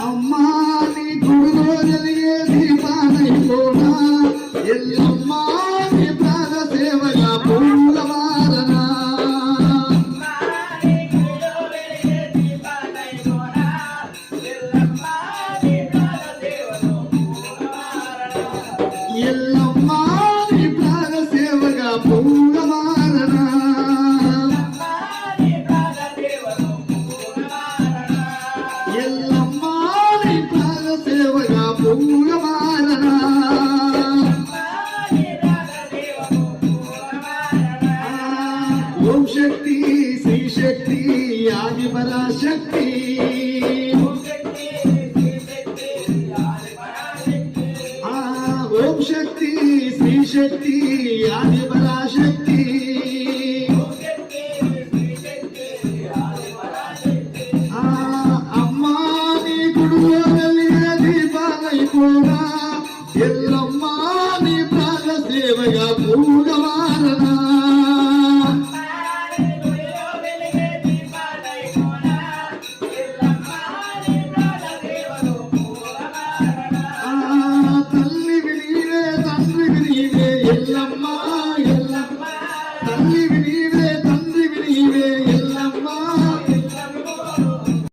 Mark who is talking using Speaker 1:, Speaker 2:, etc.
Speaker 1: అమ్మా నీ గుడిలో జరిగే దీపానైపోనా ఎల్లమ్మా నీ ప్రాణ సేవగా పూలవారనా ఎల్లమ్మా నీ ప్రాణ సేవగా పూలవారనా ఎల్లమ్మా నీ ప్రాణ సేవగా పూలవారనా ఓం శక్తి శ్రీ శక్తి ఆది పరాశక్తి ఓం శక్తి శ్రీ శక్తి ఆది పరాశక్తి అమ్మా నీ గుడిలో వెలిగే దీపాలైపోనా ఎల్లమ్మా నీ ప్రాణ సేవగా పూలవారనా తల్లివి నీవే తండ్రివి నీవే ఎల్లమ్మా